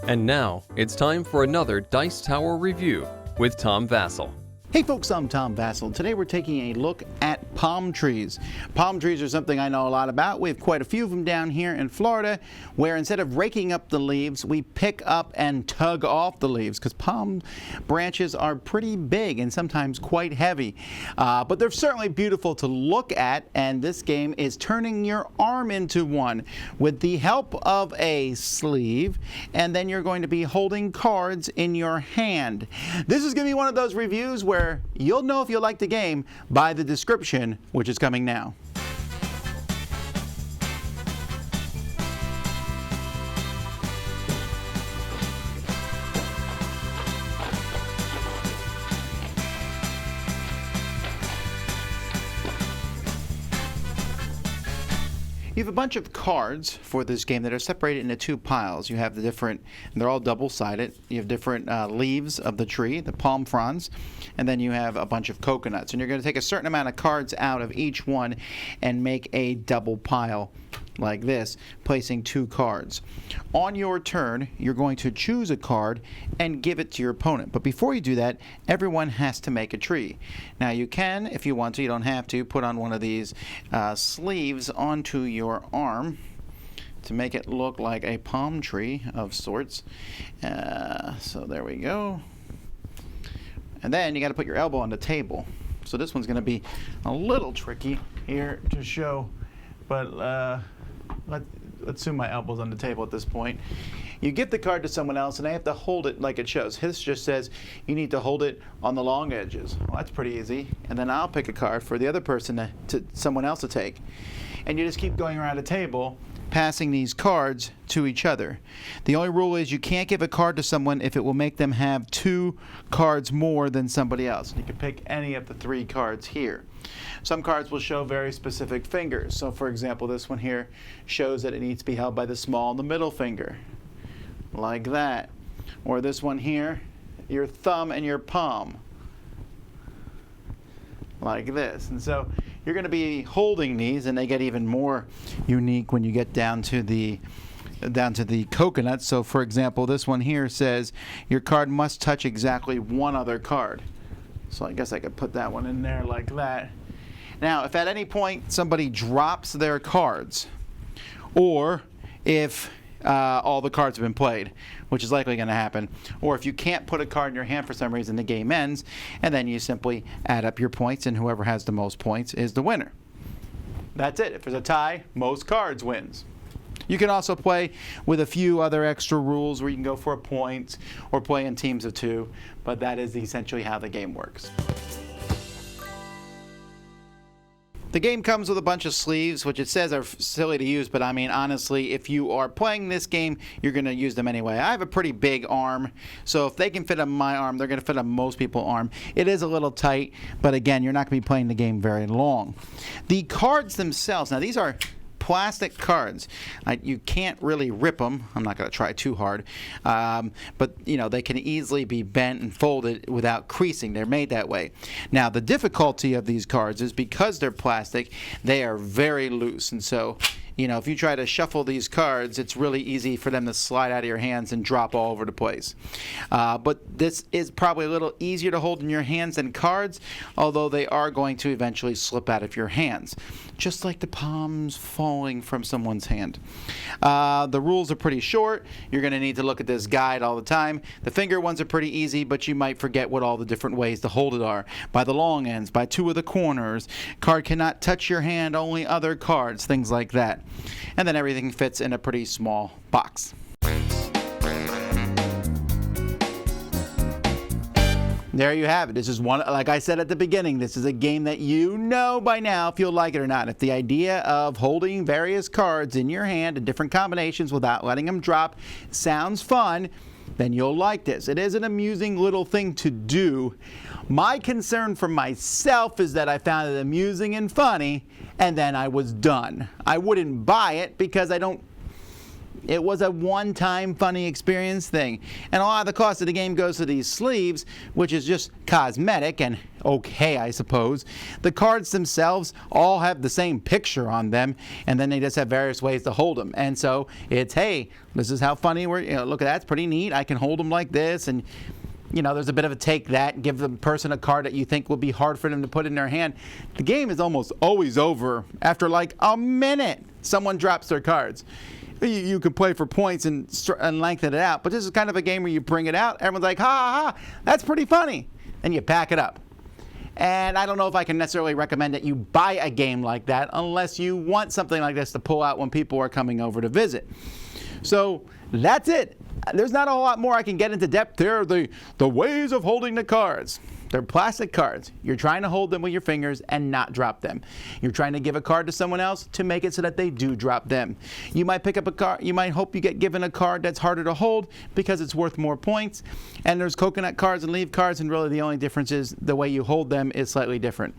And now, it's time for another Dice Tower review with Tom Vasel. Hey folks, I'm Tom Vasel. Today we're taking a look at palm trees. Palm trees are something I know a lot about. We have quite a few of them down here in Florida, where instead of raking up the leaves, we pick up and tug off the leaves, because palm branches are pretty big and sometimes quite heavy. But they're certainly beautiful to look at, and this game is turning your arm into one with the help of a sleeve, and then you're going to be holding cards in your hand. This is going to be one of those reviews where you'll know if you like the game by the description, which is coming now. You have a bunch of cards for this game that are separated into two piles. You have the different, and they're all double-sided. You have different leaves of the tree, the palm fronds, and then you have a bunch of coconuts. And you're going to take a certain amount of cards out of each one and make a double pile like this, placing two cards. On your turn, you're going to choose a card and give it to your opponent. But before you do that, everyone has to make a tree. Now you can, if you want to, you don't have to, put on one of these sleeves onto your arm to make it look like a palm tree of sorts. So there we go. And then you got to put your elbow on the table. So this one's going to be a little tricky here to show, but let's assume my elbow's on the table at this point. You give the card to someone else, and they have to hold it like it shows. This just says you need to hold it on the long edges. Well, that's pretty easy. And then I'll pick a card for the other person to someone else to take. And you just keep going around the table, passing these cards to each other. The only rule is you can't give a card to someone if it will make them have two cards more than somebody else. You can pick any of the three cards here. Some cards will show very specific fingers. So for example, this one here shows that it needs to be held by the small and the middle finger, like that. Or this one here, your thumb and your palm, like this. And so you're going to be holding these, and they get even more unique when you get down to the coconut. So for example, this one here says your card must touch exactly one other card. So I guess I could put that one in there like that. Now, if at any point somebody drops their cards, or if all the cards have been played, which is likely going to happen, or if you can't put a card in your hand for some reason, the game ends, and then you simply add up your points, and whoever has the most points is the winner. That's it. If there's a tie, most cards wins. You can also play with a few other extra rules where you can go for a point or play in teams of two, but that is essentially how the game works. The game comes with a bunch of sleeves, which it says are silly to use, but I mean, honestly, if you are playing this game, you're going to use them anyway. I have a pretty big arm, so if they can fit on my arm, they're going to fit on most people's arm. It is a little tight, but again, you're not going to be playing the game very long. The cards themselves, now these are plastic cards. You can't really rip them. I'm not going to try too hard. But, you know, they can easily be bent and folded without creasing. They're made that way. Now, the difficulty of these cards is because they're plastic, they are very loose. And so, you know, if you try to shuffle these cards, it's really easy for them to slide out of your hands and drop all over the place. But this is probably a little easier to hold in your hands than cards, although they are going to eventually slip out of your hands, just like the palms falling from someone's hand. The rules are pretty short. You're going to need to look at this guide all the time. The finger ones are pretty easy, but you might forget what all the different ways to hold it are. By the long ends, by two of the corners. Card cannot touch your hand, only other cards, things like that. And then everything fits in a pretty small box. There you have it. This is one, like I said at the beginning, this is a game that you know by now if you'll like it or not. If the idea of holding various cards in your hand in different combinations without letting them drop sounds fun, then you'll like this. It is an amusing little thing to do. My concern for myself is that I found it amusing and funny, and then I was done. I wouldn't buy it because I don't It was a one-time funny experience thing. And a lot of the cost of the game goes to these sleeves, which is just cosmetic and okay, I suppose. The cards themselves all have the same picture on them, and then they just have various ways to hold them. And so it's, hey, this is how funny we're, look at that, it's pretty neat. I can hold them like this, and there's a bit of a take that, give the person a card that you think will be hard for them to put in their hand. The game is almost always over after like a minute. Someone drops their cards. You can play for points and lengthen it out, but this is kind of a game where you bring it out, everyone's like, ha, ha, ha, that's pretty funny, and you pack it up. And I don't know if I can necessarily recommend that you buy a game like that unless you want something like this to pull out when people are coming over to visit. So that's it. There's not a whole lot more I can get into depth. There are the ways of holding the cards. They're plastic cards. You're trying to hold them with your fingers and not drop them. You're trying to give a card to someone else to make it so that they do drop them. You might pick up a card, you might hope you get given a card that's harder to hold because it's worth more points. And there's coconut cards and leaf cards, and really the only difference is the way you hold them is slightly different.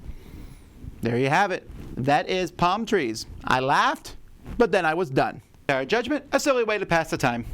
There you have it. That is palm trees. I laughed, but then I was done. Our judgment, a silly way to pass the time.